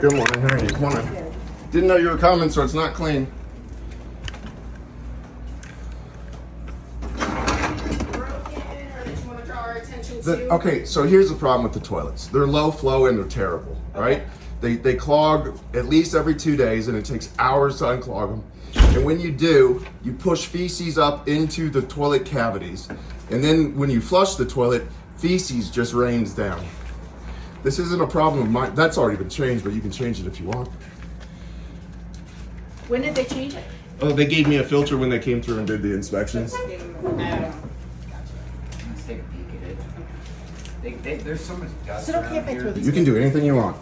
Good morning. How are you? Come on in. Didn't know you were coming, so it's not clean. Okay, so here's the problem with the toilets. They're low flow and they're terrible, right? They clog at least every 2 days, and it takes hours to unclog them. And when you do, you push feces up into the toilet cavities, and then when you flush the toilet, feces just rains down. This isn't a problem of mine. That's already been changed, but you can change it if you want. When did they change it? Oh, they gave me a filter when they came through and did the inspections. Let's take a peek at it. There's so much dust Is it okay if around I here. throw these? You can do anything you want.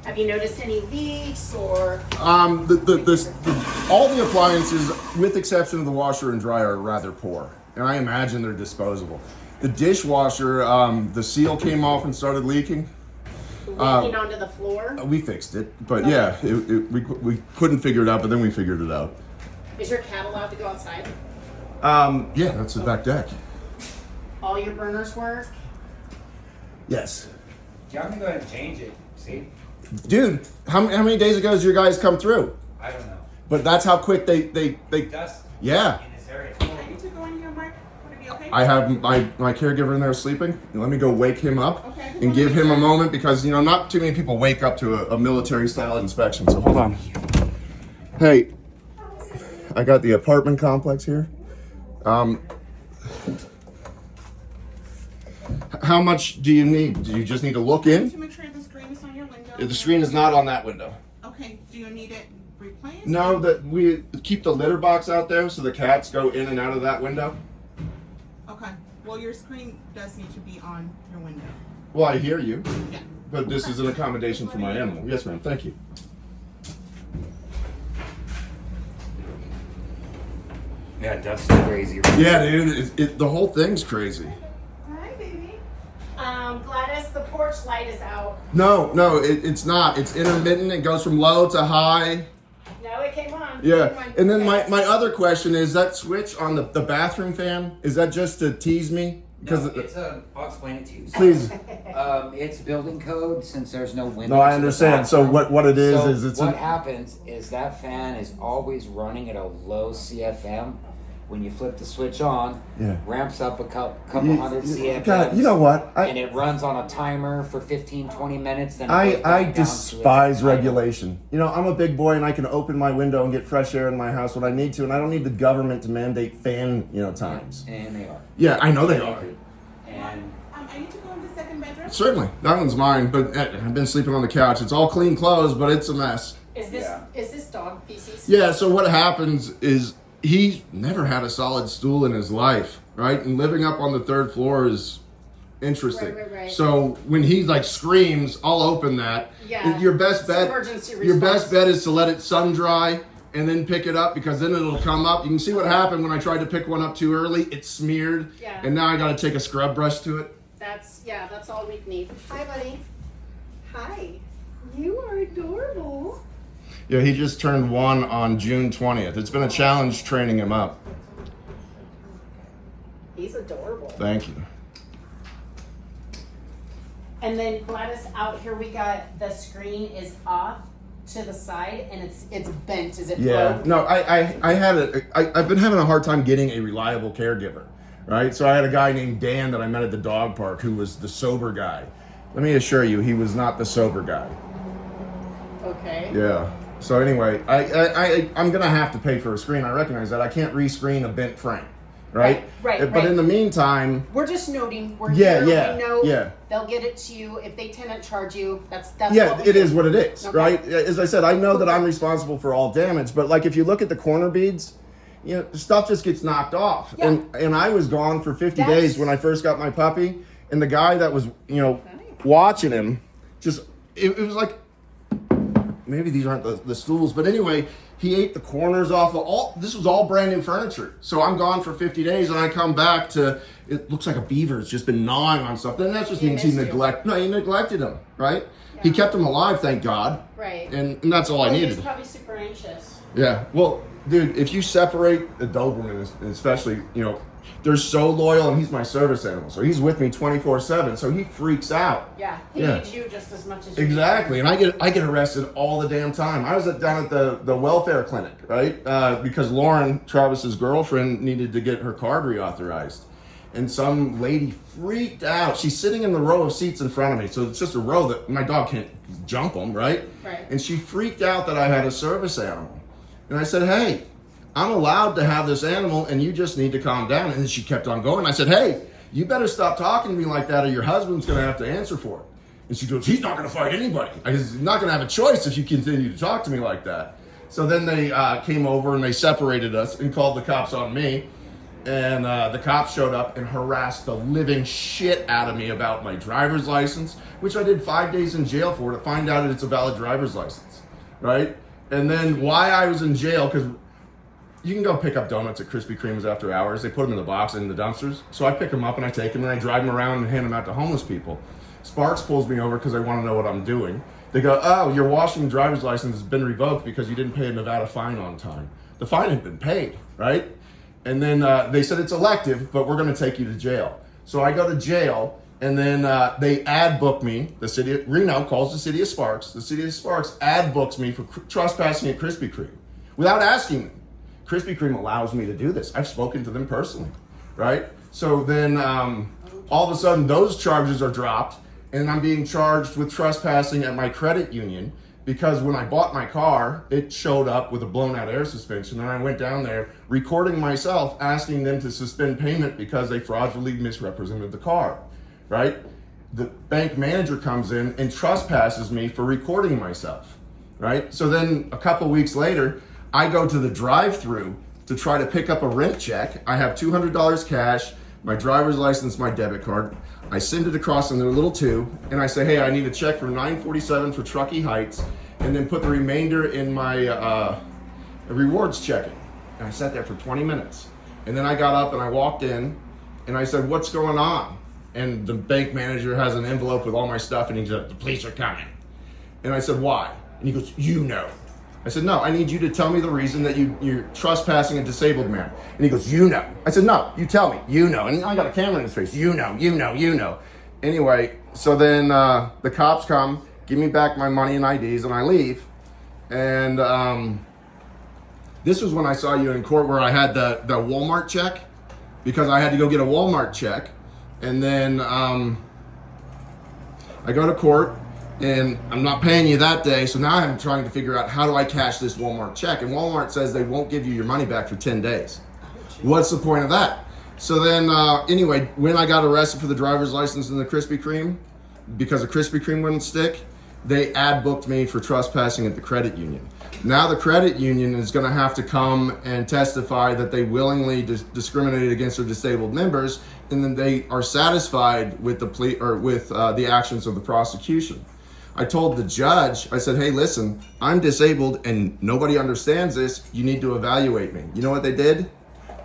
Have you noticed any leaks or? All the appliances, with exception of the washer and dryer, are rather poor, and I imagine they're disposable. The dishwasher, the seal came off and started leaking. Leaking onto the floor? We fixed it, but yeah, we couldn't figure it out, but then we figured it out. Is your cat allowed to go outside? Yeah, that's the back deck. All your burners work? Yes. Yeah, I'm gonna go ahead and change it. See? Dude, how many days ago did your guys come through? I don't know. But that's how quick they Dust yeah. in this area. I need to go in here, Mike. Would it be okay? I have my caregiver in there sleeping. Let me go wake him up Okay. and give him a moment, because not too many people wake up to a military style inspection. So hold on. Hey, I got the apartment complex here. How much do you need? Do you just need to look in? To make sure the screen is on your window. The screen is not on that window. Okay. Do you need it replaced? No, that we keep the litter box out there so the cats go in and out of that window. Okay. Well, your screen does need to be on your window. Well, I hear you, Yeah. but this is an accommodation for my animal. Yes, ma'am. Thank you. Yeah, dust is crazy. Yeah, dude, the whole thing's crazy. Hi, baby. Gladys, the porch light is out. No, it's not. It's intermittent. It goes from low to high. No, it came on. Yeah, and then my other question is, that switch on the bathroom fan, is that just to tease me? No, I'll explain it to you. Please. It's building code since there's no windows. No, I understand. So what it is So is it's what happens is that fan is always running at a low CFM. When you flip the switch on, Yeah. ramps up a couple hundred CFM. God, you know what? And it runs on a timer for 15-20 minutes. Then it goes I back down to despise its timer. regulation. I'm a big boy and I can open my window and get fresh air in my house when I need to, and I don't need the government to mandate fan, times. And they are. Yeah, I know they are. And I need to go in the second bedroom. Certainly, that one's mine. But I've been sleeping on the couch. It's all clean clothes, but it's a mess. Is this Yeah. is this dog feces? Yeah. So what happens is he never had a solid stool in his life, right? And living up on the third floor is interesting. Right. So when he screams, I'll open that. Yeah. Your best It's bet. emergency Your best response. bet is to let it sun dry and then pick it up, because then it'll come up. You can see what happened when I tried to pick one up too early. It smeared. Yeah. And now I got to take a scrub brush to it. That's all we need. Hi, buddy. Hi. You are adorable. Yeah, he just turned 1 on June 20th. It's been a challenge training him up. He's adorable. Thank you. And then Gladys, out here we got the screen is off to the side and it's bent. Is it Yeah, broke? no, I've been having a hard time getting a reliable caregiver, right? So I had a guy named Dan that I met at the dog park who was the sober guy. Let me assure you, he was not the sober guy. Okay. Yeah. So anyway, I'm gonna have to pay for a screen. I recognize that. I can't rescreen a bent frame, right? Right. But in the meantime, We're just noting. We're Yeah, here. yeah, We know yeah. they'll get it to you. If they tenant charge you, that's yeah, what we it do. is what it is, Okay. right? As I said, I know that I'm responsible for all damage, but like if you look at the corner beads, stuff just gets knocked off. Yeah. And I was gone for 50 That's- days when I first got my puppy, and the guy that was, watching him, it was like, maybe these aren't the stools, but anyway, he ate the corners off of this was all brand new furniture. So I'm gone for 50 days and I come back to, it looks like a beaver's just been gnawing on stuff. Then that just He means he missed you. neglected him, right? He kept him alive, thank God. Right. And that's all I He's needed. probably super anxious. Yeah. Well, dude, if you separate the Doberman, especially, They're so loyal, and he's my service animal, so he's with me 24/7. So he freaks out. Yeah, he Yeah. needs you just as much as you. Exactly, and I get arrested all the damn time. I was down at the welfare clinic, right? Because Lauren, Travis's girlfriend, needed to get her card reauthorized, and some lady freaked out. She's sitting in the row of seats in front of me, so it's just a row that my dog can't jump them, right? Right. And she freaked out that I had a service animal, and I said, "Hey, I'm allowed to have this animal, and you just need to calm down." And then she kept on going. I said, "Hey, you better stop talking to me like that, or your husband's going to have to answer for it." And she goes, "He's not going to fight anybody. He's not going to have a choice if you continue to talk to me like that." So then they came over and they separated us and called the cops on me. And the cops showed up and harassed the living shit out of me about my driver's license, which I did 5 days in jail for, to find out that it's a valid driver's license, right? And then why I was in jail, because you can go pick up donuts at Krispy Kreme's after hours. They put them in the box in the dumpsters. So I pick them up and I take them and I drive them around and hand them out to homeless people. Sparks pulls me over because they want to know what I'm doing. They go, "Oh, your Washington driver's license has been revoked because you didn't pay a Nevada fine on time." The fine had been paid, right? And then they said, "It's elective, but we're going to take you to jail." So I go to jail, and then they ad book me. The city of Reno calls the city of Sparks. The city of Sparks ad books me for trespassing at Krispy Kreme without asking me. Krispy Kreme allows me to do this. I've spoken to them personally, right? So then all of a sudden those charges are dropped, and I'm being charged with trespassing at my credit union because when I bought my car, it showed up with a blown out air suspension, and I went down there recording myself asking them to suspend payment because they fraudulently misrepresented the car, right? The bank manager comes in and trespasses me for recording myself, right? So then a couple weeks later, I go to the drive-through to try to pick up a rent check. I have $200 cash, my driver's license, my debit card. I send it across in their little tube, and I say, "Hey, I need a check for $947 for Truckee Heights," and then put the remainder in my rewards checking. And I sat there for 20 minutes. And then I got up and I walked in, and I said, "What's going on?" And the bank manager has an envelope with all my stuff, and he said, "The police are coming." And I said, "Why?" And he goes, "You know." I said, "No, I need you to tell me the reason that you're trespassing a disabled man." And he goes, "You know." I said, "No, you tell me. You know." And I got a camera in his face. "You know, you know, you know." Anyway, so then the cops come, give me back my money and IDs, and I leave. And this was when I saw you in court where I had the Walmart check, because I had to go get a Walmart check. And then I go to court, and I'm not paying you that day, so now I'm trying to figure out, how do I cash this Walmart check? And Walmart says they won't give you your money back for 10 days. What's the point of that? So then, anyway, when I got arrested for the driver's license and the Krispy Kreme, because the Krispy Kreme wouldn't stick, they ad booked me for trespassing at the credit union. Now the credit union is going to have to come and testify that they willingly discriminated against their disabled members, and then they are satisfied with the plea or with the actions of the prosecution. I told the judge, I said, "Hey, listen, I'm disabled and nobody understands this. You need to evaluate me." You know what they did?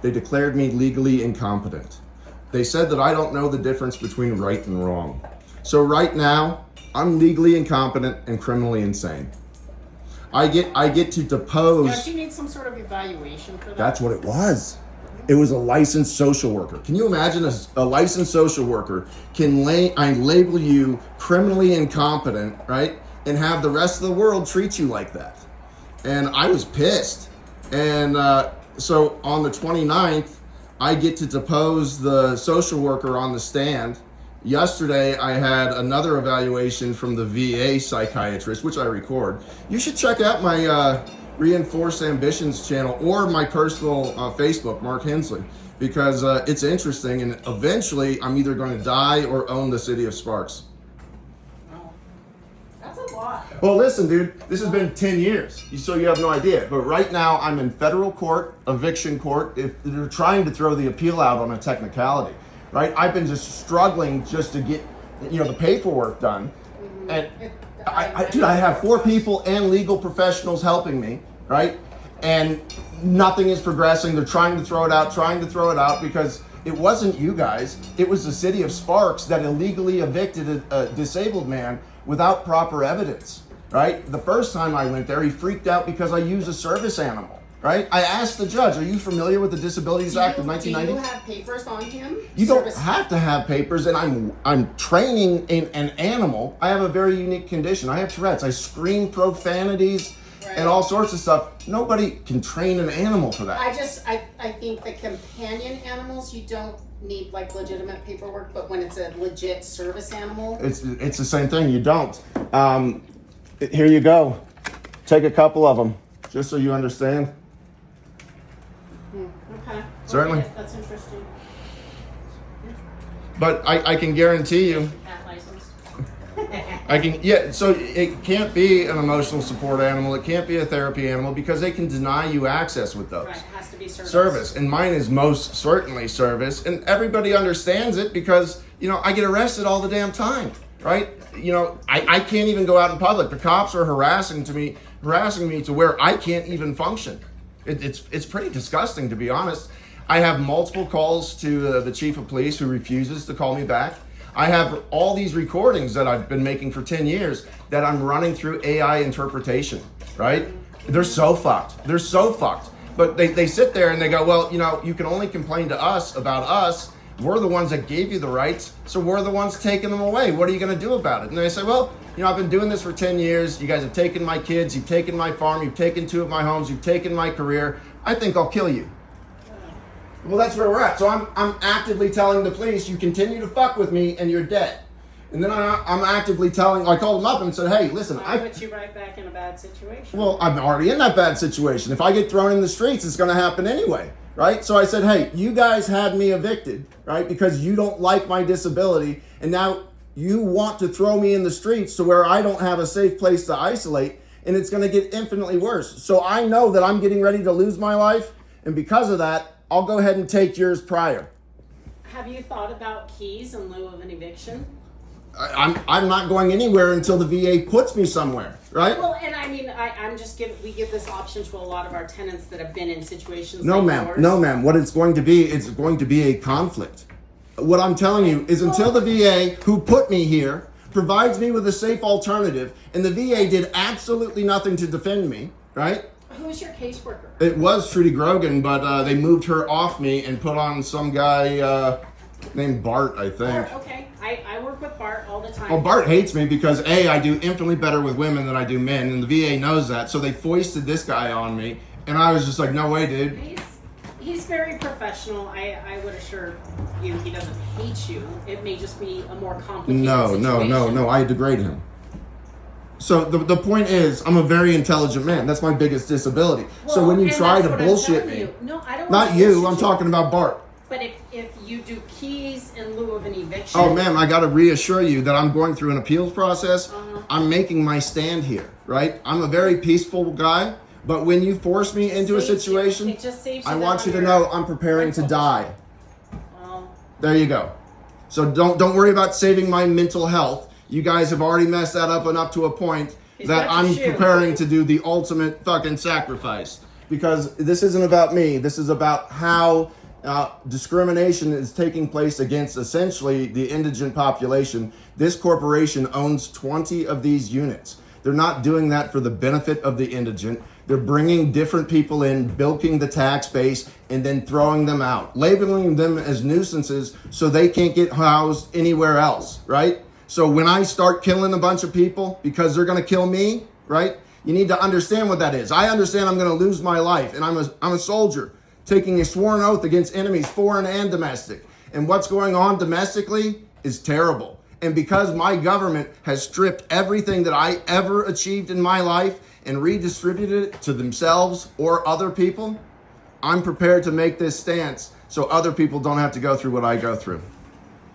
They declared me legally incompetent. They said that I don't know the difference between right and wrong. So right now, I'm legally incompetent and criminally insane. I get to depose. Don't you need some sort of evaluation for that? That's what it was. It was a licensed social worker. Can you imagine a licensed social worker can label you criminally incompetent, right? And have the rest of the world treat you like that. And I was pissed. And so on the 29th, I get to depose the social worker on the stand. Yesterday, I had another evaluation from the VA psychiatrist, which I record. You should check out my Reinforced Ambitions channel or my personal Facebook, Mark Hensley, because it's interesting, and eventually I'm either going to die or own the city of Sparks. Oh, that's a lot. Well, listen, dude, this has been 10 years, so you have no idea. But right now I'm in federal court, eviction court. If they're trying to throw the appeal out on a technicality, right? I've been just struggling just to get, the paperwork done. And I have 4 people and legal professionals helping me, right? And nothing is progressing. They're trying to throw it out because it wasn't you guys. It was the city of Sparks that illegally evicted a disabled man without proper evidence, right? The first time I went there, he freaked out because I used a service animal, right? I asked the judge, are you familiar with the Disabilities Act of Do 1990? you have papers on him? You don't Service- have to have papers, and I'm training an animal. I have a very unique condition. I have Tourette's. I scream profanities and all sorts of stuff. Nobody can train an animal for that. I think the companion animals, you don't need like legitimate paperwork, but when it's a legit service animal. It's the same thing. You don't. Here you go. Take a couple of them, just so you understand. Okay. Certainly. Okay, that's interesting. But I can guarantee you, That license. so it can't be an emotional support animal. It can't be a therapy animal because they can deny you access with those. Right, it has to be Service. And mine is most certainly service. And everybody understands it because, I get arrested all the damn time, right? I can't even go out in public. The cops are harassing me to where I can't even function. It's pretty disgusting, to be honest. I have multiple calls to the chief of police who refuses to call me back. I have all these recordings that I've been making for 10 years that I'm running through AI interpretation, right? They're so fucked. They're so fucked. But they sit there and they go, well, you can only complain to us about us. We're the ones that gave you the rights, so we're the ones taking them away. What are you going to do about it? And they say, well, I've been doing this for 10 years. You guys have taken my kids. You've taken my farm. You've taken 2 of my homes. You've taken my career. I think I'll kill you. Well, that's where we're at. So I'm actively telling the police, you continue to fuck with me and you're dead. And then I'm actively I called them up and said, hey, listen. I put you right back in a bad situation. Well, I'm already in that bad situation. If I get thrown in the streets, it's going to happen anyway, right? So I said, hey, you guys had me evicted, right? Because you don't like my disability. And now you want to throw me in the streets to where I don't have a safe place to isolate. And it's going to get infinitely worse. So I know that I'm getting ready to lose my life. And because of that, I'll go ahead and take yours prior. Have you thought about keys in lieu of an eviction? I'm not going anywhere until the VA puts me somewhere, right? Well, and I mean, we give this option to a lot of our tenants that have been in situations No, like ma'am. yours. No, ma'am. What it's going to be a conflict. What I'm telling you is until the VA, who put me here, provides me with a safe alternative, and the VA did absolutely nothing to defend me, right? Who's your caseworker? It was Trudy Grogan, but they moved her off me and put on some guy named Bart, I think. Bart, okay. I work with Bart all the time. Well, Bart hates me because A, I do infinitely better with women than I do men, and the VA knows that, so they foisted this guy on me, and I was just like, no way, dude. He's very professional. I would assure you he doesn't hate you. It may just be a more complicated situation. No, I degrade him. So the point is, I'm a very intelligent man. That's my biggest disability. Well, so when you and try that's to what I'm bullshit telling me, you. No, I don't not wanna you, bullshit I'm talking about Bart. But if you do keys in lieu of an eviction. Oh, ma'am, I got to reassure you that I'm going through an appeals process. I'm making my stand here, right? I'm a very peaceful guy, but when you force me into a situation, It just saves you I that want you to on know your I'm preparing to mental. die. Well, There you go. So don't worry about saving my mental health. You guys have already messed that up enough to a point He's that got your I'm shoe. preparing to do the ultimate fucking sacrifice. Because this isn't about me. This is about how discrimination is taking place against essentially the indigent population. This corporation owns 20 of these units. They're not doing that for the benefit of the indigent. They're bringing different people in, bilking the tax base, and then throwing them out, labeling them as nuisances so they can't get housed anywhere else, right? So when I start killing a bunch of people because they're going to kill me, right? You need to understand what that is. I understand I'm going to lose my life, and I'm a soldier taking a sworn oath against enemies, foreign and domestic. And what's going on domestically is terrible. And because my government has stripped everything that I ever achieved in my life and redistributed it to themselves or other people, I'm prepared to make this stance so other people don't have to go through what I go through.